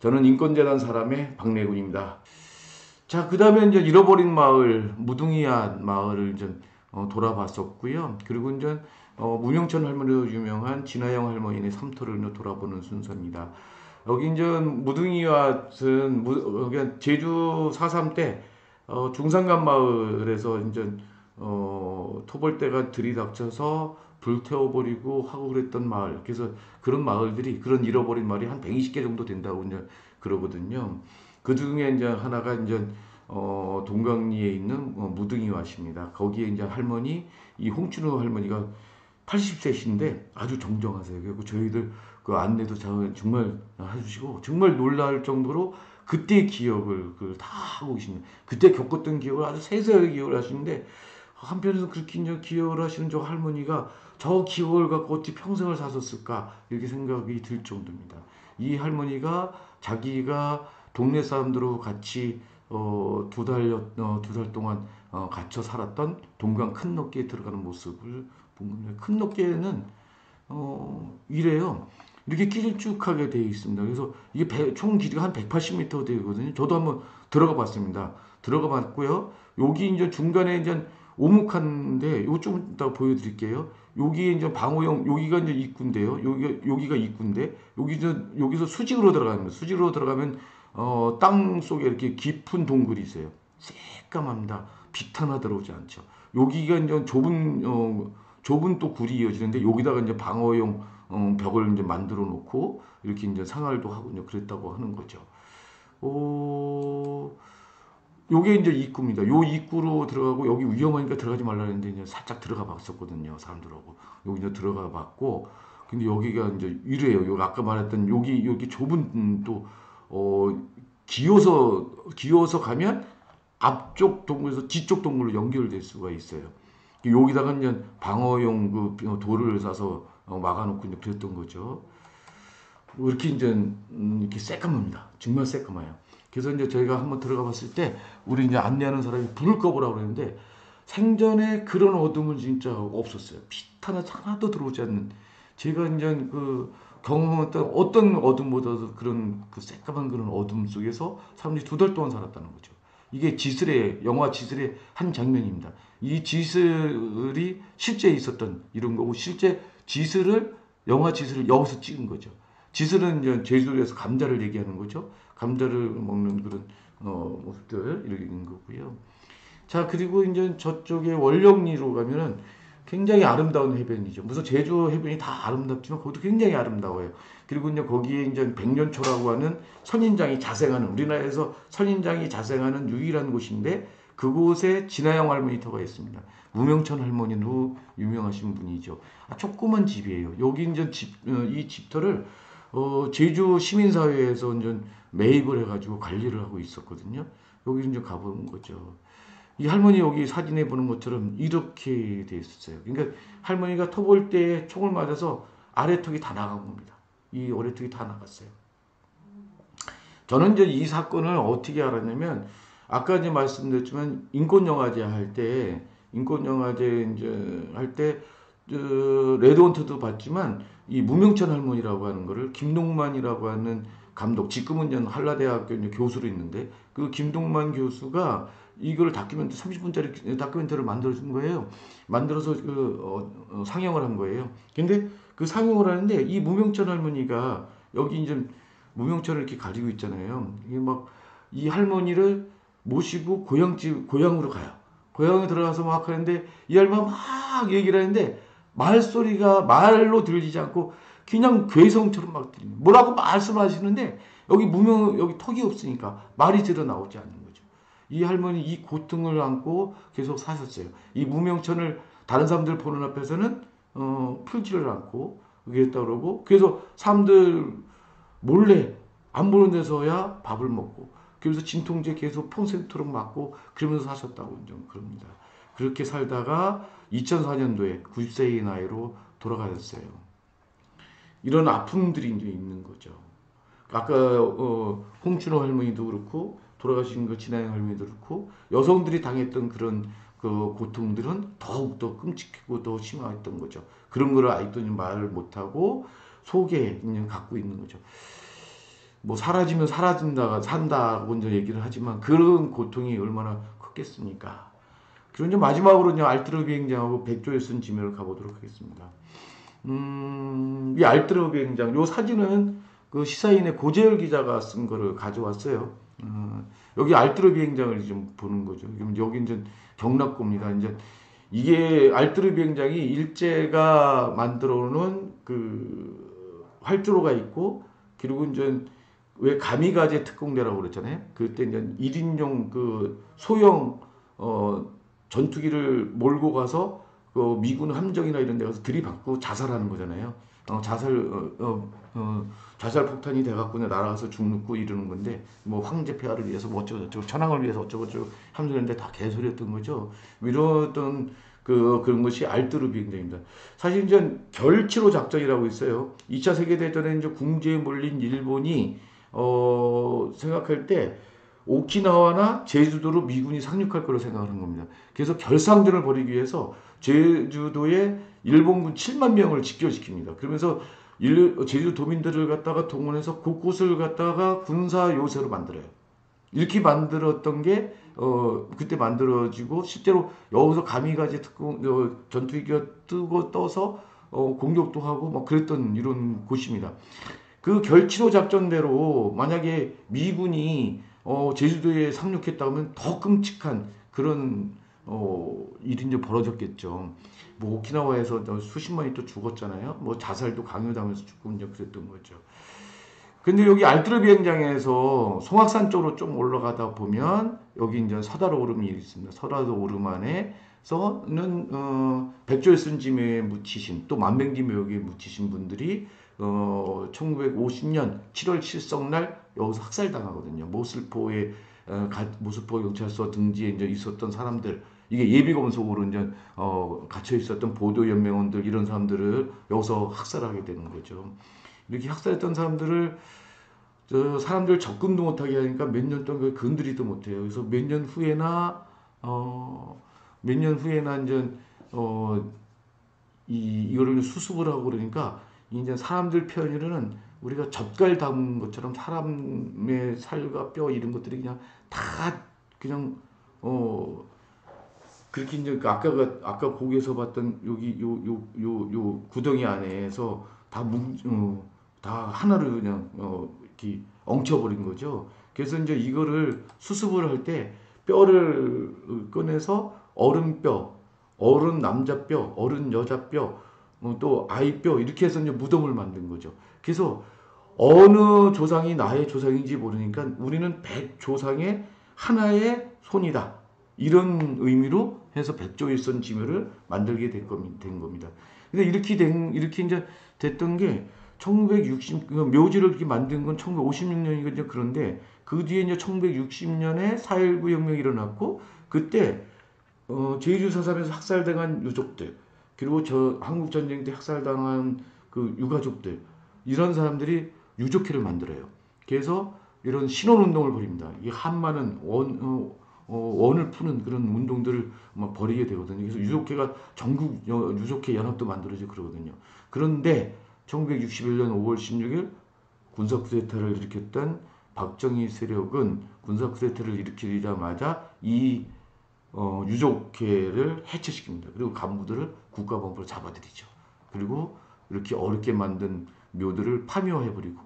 저는 인권재단 사람의 박래군입니다. 자, 그 다음에 이제 잃어버린 마을, 무등이야 마을을 이제 돌아봤었고요. 그리고 이제 문영천 할머니로 유명한 진아영 할머니의 삼터를 이제 돌아보는 순서입니다. 여기 이제 무등이와는 제주 4.3 때 중산간 마을에서 이제 토벌대가 들이닥쳐서 불태워버리고 하고 그랬던 마을. 그래서 그런 마을들이, 그런 잃어버린 마을이 한 120개 정도 된다고 이제 그러거든요. 그 중에 이제 하나가 이제 동강리에 있는 무등이와십니다. 거기에 이제 할머니, 이 홍춘호 할머니가 80세신데 아주 정정하세요. 그리고 저희들 그 안내도 정말 해주시고 정말 놀랄 정도로 그때의 기억을 다 하고 계십니다. 그때 겪었던 기억을 아주 세세하게 기억을 하시는데, 한편에서 그렇게 이제 기억을 하시는 저 할머니가 저 기억을 갖고 어떻게 평생을 사셨을까 이렇게 생각이 들 정도입니다. 이 할머니가 자기가 동네 사람들하고 같이 두 달 동안 갇혀 살았던 동강 큰 넋개에 들어가는 모습을 본 겁니다. 큰 넋개는 이래요. 이렇게 길쭉하게 되어 있습니다. 그래서 이게 총 길이가 한 180m 되거든요. 저도 한번 들어가 봤습니다. 들어가 봤고요. 여기 이제 중간에 이제 오목한데, 이거 좀 이따 보여드릴게요. 여기 이제 방호용, 여기가 이제 입구인데요. 여기가 입구인데, 여기서 수직으로 들어갑니다. 수직으로 들어가면, 땅 속에 이렇게 깊은 동굴이 있어요. 새까맣니다. 빛 하나 들어오지 않죠. 여기가 이제 좁은 또 굴이 이어지는데, 여기다가 이제 방어용, 벽을 이제 만들어 놓고, 이렇게 이제 상알도 하고 이제 그랬다고 하는 거죠. 요게 이제 입구입니다. 요 입구로 들어가고, 여기 위험하니까 들어가지 말라 했는데 이제 살짝 들어가 봤었거든요. 사람들하고. 여기 이제 들어가 봤고, 근데 여기가 이제 이래요. 여기 아까 말했던 여기 좁은 또 기어서 가면 앞쪽 동굴에서 뒤쪽 동굴로 연결될 수가 있어요. 여기다가 이제 방어용 그 돌을 싸서 막아놓고 이제 그랬던 거죠. 이렇게 이제 이렇게 새까맣니다. 정말 새까마요. 그래서 이제 저희가 한번 들어가 봤을 때, 우리 이제 안내하는 사람이 불을 꺼보라고 그랬는데, 생전에 그런 어둠은 진짜 없었어요. 빛 하나도 들어오지 않는, 제가 이제 그 경험했던 어떤 어둠보다도 그런 그 새까만 그런 어둠 속에서 사람들이 두 달 동안 살았다는 거죠. 이게 영화 지슬의 한 장면입니다. 이 지슬이 실제 있었던 이런 거고, 실제 영화 지슬을 여기서 찍은 거죠. 지슬은 이제 제주도에서 감자를 얘기하는 거죠. 감자를 먹는 그런 모습들 이렇게 있는 거고요. 자, 그리고 이제 저쪽에 월령리로 가면은 굉장히 아름다운 해변이죠. 무슨 제주 해변이 다 아름답지만 거기도 굉장히 아름다워요. 그리고 이제 거기에 이제 백년초라고 하는 선인장이 자생하는, 우리나라에서 선인장이 자생하는 유일한 곳인데, 그곳에 진아영 할머니 터가 있습니다. 무명천 할머니로 유명하신 분이죠. 조그만 집이에요. 여기 이제 이 집터를 제주 시민사회에서 이제 매입을 해가지고 관리를 하고 있었거든요. 여기 이제 가보는 거죠. 이 할머니 여기 사진에 보는 것처럼 이렇게 돼 있었어요. 그러니까 할머니가 터볼 때 총을 맞아서 아래턱이 다 나간 겁니다. 이 아래턱이 다 나갔어요. 저는 이제 이 사건을 어떻게 알았냐면, 아까 이제 말씀드렸지만 인권영화제 할 때 레드헌트도 봤지만, 이 무명천 할머니라고 하는 거를 김동만이라고 하는 감독, 지금은 이제 한라대학교 교수로 있는데, 그 김동만 교수가 이걸 30분짜리 다큐멘터리를 만들어준 거예요. 만들어서 상영을 한 거예요. 근데 그 상영을 하는데, 이 무명천 할머니가 여기 이제 무명천을 이렇게 가지고 있잖아요. 이게 막 이 할머니를 모시고 고향으로 가요. 고향에 들어가서 막 하는데, 이 할머니가 막 얘기를 하는데 말소리가 말로 들리지 않고 그냥 괴성처럼 막 들립니다. 뭐라고 말씀하시는데 여기 턱이 없으니까 말이 제대로 나오지 않는 거죠. 이 할머니 이 고통을 안고 계속 사셨어요. 이 무명천을 다른 사람들 보는 앞에서는 풀지를 않고 그랬다 그러고, 그래서 사람들 몰래 안 보는 데서야 밥을 먹고, 그래서 진통제 계속 평생토록 맞고 그러면서 사셨다고 좀 그럽니다. 그렇게 살다가 2004년도에 90세의 나이로 돌아가셨어요. 이런 아픔들이 이제 있는 거죠. 아까 홍춘호 할머니도 그렇고, 돌아가신 그 진아영 할머니도 그렇고, 여성들이 당했던 그런 그 고통들은 더욱더 끔찍하고 더 심했던 거죠. 그런 거를 아직도 말을 못하고 속에 그냥 갖고 있는 거죠. 뭐 사라지면 사라진다가 산다고 이제 얘기를 하지만 그런 고통이 얼마나 컸겠습니까? 그리고 이제 마지막으로 이제 알트르 비행장하고 백조에 쓴 지면을 가보도록 하겠습니다. 이 알트르 비행장, 요 사진은 그 시사인의 고재열 기자가 쓴 거를 가져왔어요. 여기 알트르 비행장을 좀 보는 거죠. 여기 이제 경락고입니다. 이제 이게 알트르 비행장이 일제가 만들어 놓은 그 활주로가 있고, 그리고 이제 왜 가미가제 특공대라고 그랬잖아요. 그때 이제 1인용 그 소형 전투기를 몰고 가서 그 미군 함정이나 이런 데 가서 들이받고 자살하는 거잖아요. 자살 폭탄이 돼갖고 날아가서 죽고 이러는 건데, 뭐 황제 폐하를 위해서 뭐 어쩌고저쩌고 천황을 위해서 어쩌고저쩌고 함정인데 다 개소리였던 거죠. 이러던 그런 것이 알뜨르 비행장입니다. 사실 이제 결치로 작전이라고 있어요. 2차 세계대전에 이제 궁지에 몰린 일본이 생각할 때 오키나와나 제주도로 미군이 상륙할 거로 생각하는 겁니다. 그래서 결상전을 벌이기 위해서 제주도에 일본군 7만 명을 집결시킵니다. 그러면서 제주 도민들을 갖다가 동원해서 곳곳을 갖다가 군사 요새로 만들어요. 이렇게 만들었던 게 그때 만들어지고, 실제로 여기서 가미가제 특공 전투기가 뜨고 떠서 공격도 하고 막 그랬던 이런 곳입니다. 그 결치로 작전대로 만약에 미군이 제주도에 상륙했다면 더 끔찍한 그런 일이 이제 벌어졌겠죠. 뭐 오키나와에서 수십만이 또 죽었잖아요. 뭐 자살도 강요당해서 죽고 이제 그랬던 거죠. 근데 여기 알뜨르 비행장에서 송악산 쪽으로 좀 올라가다 보면 여기 이제 서다로 오름이 있습니다. 서다로 오름 안에서는 백조에 쓴 짐에 묻히신, 또 만병기 묘역에 묻히신 분들이 1950년 7월 7석날 여기서 학살당하거든요. 모슬포에 모슬포 경찰서 등지에 이제 있었던 사람들, 이게 예비검속으로 이제 갇혀 있었던 보도 연맹원들, 이런 사람들을 여기서 학살하게 되는 거죠. 이렇게 학살했던 사람들을 사람들 접근도 못하게 하니까 몇 년 동안 건드리도 못해요. 그래서 몇 년 후에나 이제 이거를 수습을 하고 그러니까 이제 사람들 표현으로는 우리가 젓갈 담은 것처럼 사람의 살과 뼈 이런 것들이 그냥 다 그냥 그렇게 이제 아까 거기에서 봤던 여기 요 구덩이 안에서 다 하나로 그냥 이렇게 엉켜버린 거죠. 그래서 이제 이거를 수습을 할 때 뼈를 꺼내서 어른 뼈, 어른 남자 뼈, 어른 여자 뼈, 또 아이 뼈, 이렇게 해서 이제 무덤을 만든 거죠. 그래서 어느 조상이 나의 조상인지 모르니까 우리는 백 조상의 하나의 손이다, 이런 의미로 해서 백조일선 지묘를 만들게 된 겁니다. 근데 이렇게 이제 됐던 게 1960, 묘지를 이렇게 만든 건 1956년이거든요. 그런데 그 뒤에 이제 1960년에 4.19 혁명이 일어났고, 그때 제주 4.3에서 학살당한 유족들, 그리고 한국 전쟁 때 학살당한 그 유가족들, 이런 사람들이 유족회를 만들어요. 그래서 이런 신원 운동을 벌입니다. 이 한마는 원을 푸는 그런 운동들을 막 벌이게 되거든요. 그래서 유족회가 전국 유족회 연합도 만들어지고 그러거든요. 그런데 1961년 5월 16일 군사 쿠데타를 일으켰던 박정희 세력은 군사 쿠데타를 일으키자마자 이 유족회를 해체시킵니다. 그리고 간부들을 국가범부로 잡아들이죠. 그리고 이렇게 어렵게 만든 묘들을 파묘해버리고,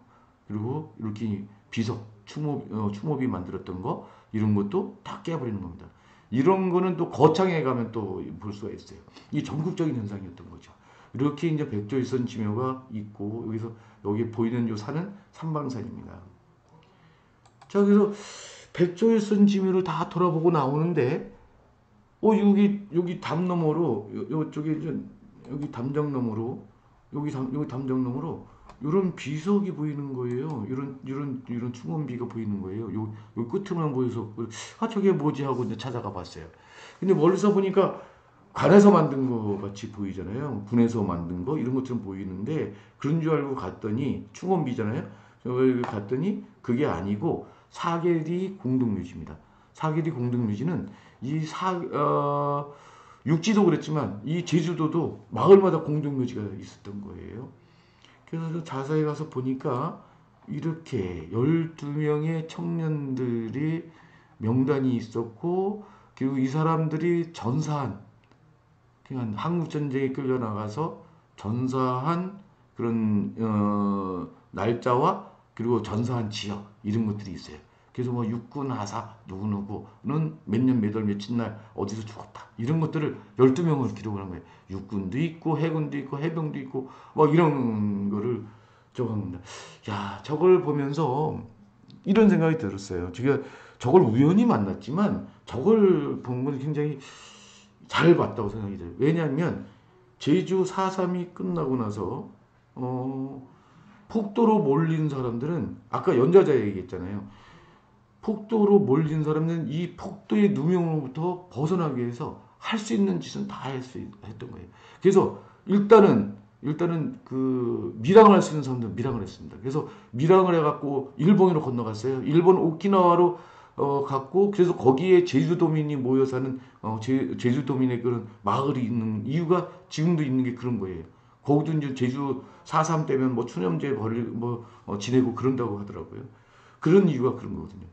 그리고 이렇게 비석, 추모비 만들었던 거, 이런 것도 다 깨버리는 겁니다. 이런 거는 또 거창에 가면 또 볼 수가 있어요. 이 전국적인 현상이었던 거죠. 이렇게 이제 백조일선 지묘가 있고, 여기 보이는 요 산은 삼방산입니다. 자, 그래서 백조일선 지묘를 다 돌아보고 나오는데, 여기 담 너머로, 요쪽에 이제 여기 담장 너머로, 여기 담장 너머로 이런 비석이 보이는 거예요. 이런 충원비가 보이는 거예요. 요 끝에만 보여서 저게 뭐지 하고 이제 찾아가 봤어요. 근데 멀리서 보니까 관에서 만든 거 같이 보이잖아요. 군에서 만든 거 이런 것처럼 보이는데, 그런 줄 알고 갔더니 충원비잖아요. 여기 갔더니 그게 아니고 사계리 공동묘지입니다. 사계리 공동묘지는 육지도 그랬지만 이 제주도도 마을마다 공동묘지가 있었던 거예요. 그래서 자세히 가서 보니까 이렇게 12명의 청년들이 명단이 있었고, 그리고 이 사람들이 전사한, 그냥 한국전쟁에 끌려나가서 전사한 그런 날짜와 그리고 전사한 지역 이런 것들이 있어요. 그래서 뭐 육군 하사 누구누구는 몇 년 몇 월 며칠 날 어디서 죽었다 이런 것들을 12명을 기록을 한 거예요. 육군도 있고 해군도 있고 해병도 있고 뭐 이런 거를 적어합니다. 야, 저걸 보면서 이런 생각이 들었어요. 제가 저걸 우연히 만났지만 저걸 본 건 굉장히 잘 봤다고 생각이 돼요. 왜냐하면 제주 4.3이 끝나고 나서 폭도로 몰린 사람들은 아까 연좌자 얘기했잖아요. 폭도로 몰린 사람은 이 폭도의 누명으로부터 벗어나기 위해서 할 수 있는 짓은 다 했던 거예요. 그래서 일단은 그 밀항을 할 수 있는 사람들은 밀항을 했습니다. 그래서 밀항을 해갖고 일본으로 건너갔어요. 일본 오키나와로 갔고 그래서 거기에 제주도민이 모여 사는 제주도민의 그런 마을이 있는 이유가 지금도 있는 게 그런 거예요. 거기도 이제 제주 4.3 때면 뭐 추념제 지내고 그런다고 하더라고요. 그런 이유가 그런 거거든요.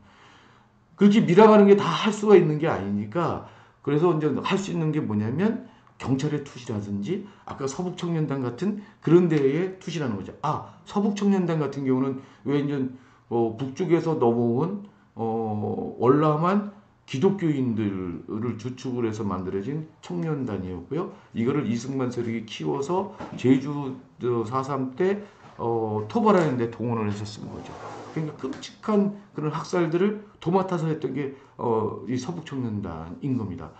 그렇게 밀어가는 게 다 할 수가 있는 게 아니니까 그래서 이제 할 수 있는 게 뭐냐면 경찰의 투시라든지 아까 서북청년단 같은 그런 데에 투시라는 거죠. 아, 서북청년단 같은 경우는 왜 이제 북쪽에서 넘어온 월남한 기독교인들을 주축을 해서 만들어진 청년단이었고요. 이거를 이승만 세력이 키워서 제주 4.3 때 토벌하는 데 동원을 해서 쓴 거죠. 그러니까 끔찍한 그런 학살들을 도맡아서 했던 게 이 서북청년단인 겁니다.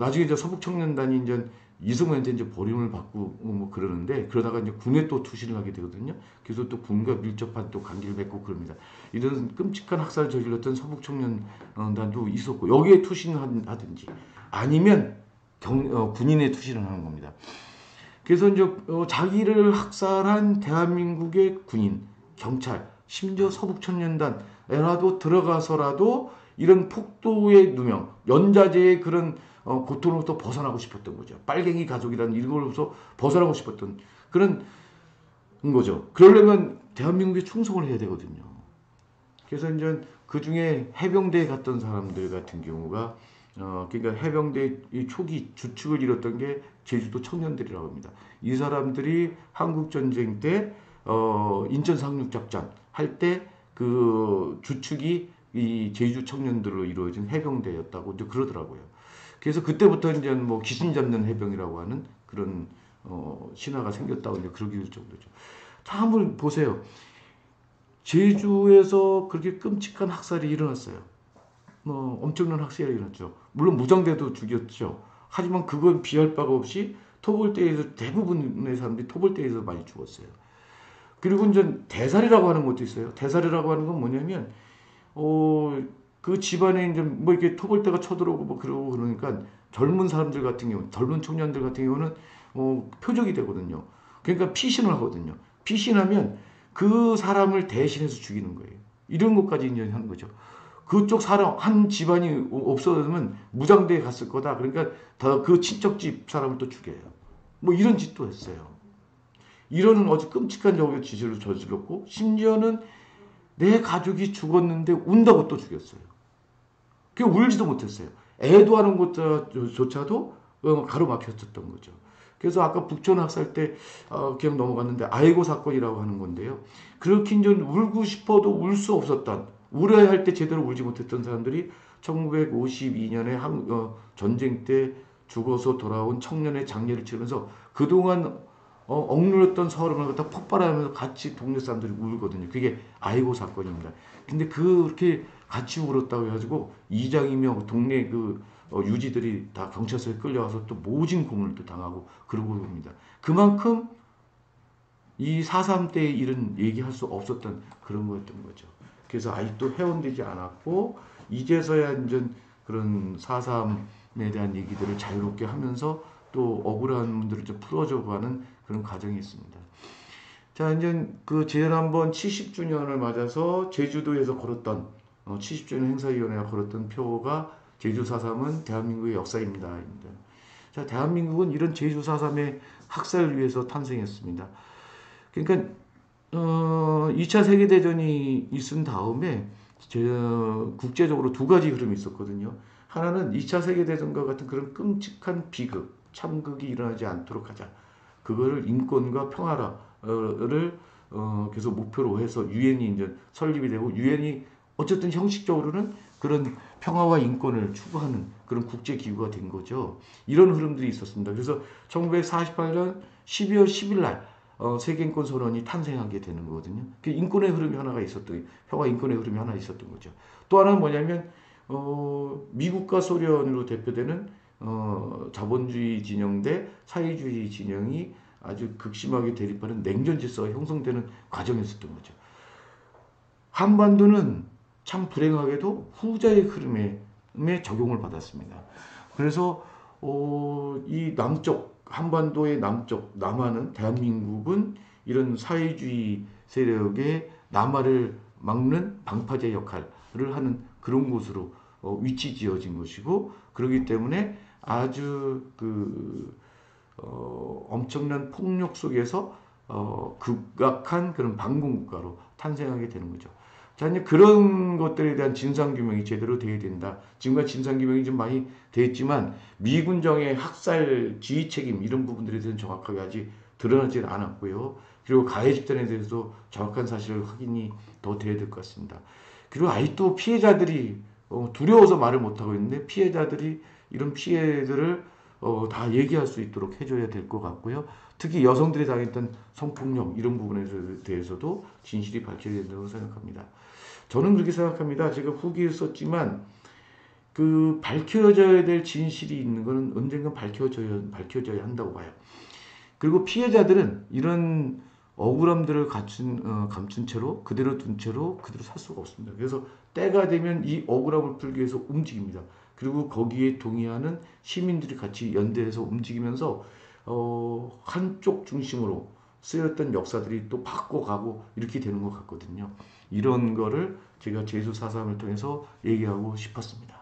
나중에 이제 서북청년단이 이제 이승만한테 이제 버림을 받고 뭐 그러는데 그러다가 이제 군에 또 투신을 하게 되거든요. 그래서 또 군과 밀접한 또 관계를 맺고 그럽니다. 이런 끔찍한 학살을 저질렀던 서북청년단도 있었고 여기에 투신하든지 아니면 군인에 투신을 하는 겁니다. 그래서 이제 자기를 학살한 대한민국의 군인, 경찰, 심지어 서북청년단에라도 들어가서라도 이런 폭도의 누명, 연좌제의 그런 고통으로부터 벗어나고 싶었던 거죠. 빨갱이 가족이라는 이걸로서 벗어나고 싶었던 그런 거죠. 그러려면 대한민국에 충성을 해야 되거든요. 그래서 이제 그 중에 해병대에 갔던 사람들 같은 경우가 그러니까 해병대 초기 주축을 이뤘던 게 제주도 청년들이라고 합니다. 이 사람들이 한국 전쟁 때 인천 상륙작전 할 때 그 주축이 이 제주 청년들로 이루어진 해병대였다고 이제 그러더라고요. 그래서 그때부터 이제 뭐 귀신 잡는 해병이라고 하는 그런 신화가 생겼다고 이제 그러기 정도죠. 자, 한번 보세요. 제주에서 그렇게 끔찍한 학살이 일어났어요. 뭐 엄청난 학살이 일어났죠. 물론 무장대도 죽였죠. 하지만 그건 비할 바가 없이 토벌대에서 대부분의 사람들이 토벌대에서 많이 죽었어요. 그리고 이제 대살이라고 하는 것도 있어요. 대살이라고 하는 건 뭐냐면 그 집안에 이제 뭐 이렇게 토벌대가 쳐들어오고 뭐 그러고 그러니까 젊은 사람들 같은 경우, 젊은 청년들 같은 경우는 표적이 되거든요. 그러니까 피신을 하거든요. 피신하면 그 사람을 대신해서 죽이는 거예요. 이런 것까지 이제 하는 거죠. 그쪽 사람 한 집안이 없어지면 무장대에 갔을 거다. 그러니까 더 그 친척집 사람을 또 죽여요. 뭐 이런 짓도 했어요. 이런 아주 끔찍한 지시를 저질렀고 심지어는 내 가족이 죽었는데 운다고 또 죽였어요. 그 울지도 못했어요. 애도하는 것조차도 가로막혔었던 거죠. 그래서 아까 북촌 학살 때 기억 넘어갔는데 아이고 사건이라고 하는 건데요. 그렇게 이제 울고 싶어도 울 수 없었던 울어야 할 때 제대로 울지 못했던 사람들이 1952년에 전쟁 때 죽어서 돌아온 청년의 장례를 치르면서 그동안 억눌렸던 서름을 갖다 폭발하면서 같이 동네 사람들이 울거든요. 그게 아이고 사건입니다. 근데 그렇게 같이 울었다고 해가지고 이장이며 동네 그 유지들이 다 경찰서에 끌려와서 또 모진 고문을 또 당하고 그러고 옵니다. 그만큼 이 4.3 때의 일은 얘기할 수 없었던 그런 거였던 거죠. 그래서 아직도 해원되지 않았고 이제서야 이제 그런 4.3에 대한 얘기들을 자유롭게 하면서 또 억울한 분들을 좀 풀어줘가는 그런 과정이 있습니다. 자, 이제 그 지난번 70주년을 맞아서 제주도에서 걸었던 70주년 행사위원회가 걸었던 표가 제주 4.3은 대한민국의 역사입니다. 자, 대한민국은 이런 제주 4.3의 학살을 위해서 탄생했습니다. 그러니까 2차 세계대전이 있은 다음에 국제적으로 두 가지 흐름이 있었거든요. 하나는 2차 세계대전과 같은 그런 끔찍한 비극, 참극이 일어나지 않도록 하자. 그거를 인권과 평화를 계속 목표로 해서 유엔이 이제 설립이 되고, 유엔이 어쨌든 형식적으로는 그런 평화와 인권을 추구하는 그런 국제 기구가 된 거죠. 이런 흐름들이 있었습니다. 그래서 1948년 12월 10일 날 세계인권 선언이 탄생하게 되는 거거든요. 그 인권의 흐름이 하나가 있었던, 평화 인권의 흐름이 하나 있었던 거죠. 또 하나는 뭐냐면 미국과 소련으로 대표되는 자본주의 진영 대 사회주의 진영이 아주 극심하게 대립하는 냉전 질서가 형성되는 과정이었던 거죠. 한반도는 참 불행하게도 후자의 흐름에 적용을 받았습니다. 그래서 이 남쪽, 한반도의 남쪽 남한은, 대한민국은 이런 사회주의 세력의 남하를 막는 방파제 역할을 하는 그런 곳으로 위치 지어진 것이고, 그렇기 때문에 아주 엄청난 폭력 속에서 극악한 그런 반공국가로 탄생하게 되는 거죠. 자, 이제 그런 것들에 대한 진상규명이 제대로 돼야 된다. 지금까지 진상규명이 좀 많이 됐지만 미군정의 학살 지휘 책임 이런 부분들에 대해서는 정확하게 아직 드러나지 않았고요. 그리고 가해 집단에 대해서도 정확한 사실 확인이 더 돼야 될 것 같습니다. 그리고 아직도 피해자들이 두려워서 말을 못하고 있는데, 피해자들이 이런 피해들을 다 얘기할 수 있도록 해줘야 될 것 같고요. 특히 여성들이 당했던 성폭력 이런 부분에 대해서도 진실이 밝혀야 된다고 생각합니다. 저는 그렇게 생각합니다. 제가 후기에 썼지만 그 밝혀져야 될 진실이 있는 것은 언젠가 밝혀져야 한다고 봐요. 그리고 피해자들은 이런 억울함들을 감춘 채로 그대로 둔 채로 그대로 살 수가 없습니다. 그래서 때가 되면 이 억울함을 풀기 위해서 움직입니다. 그리고 거기에 동의하는 시민들이 같이 연대해서 움직이면서 한쪽 중심으로 쓰였던 역사들이 또 바꿔가고 이렇게 되는 것 같거든요. 이런 거를 제가 제수 4.3을 통해서 얘기하고 싶었습니다.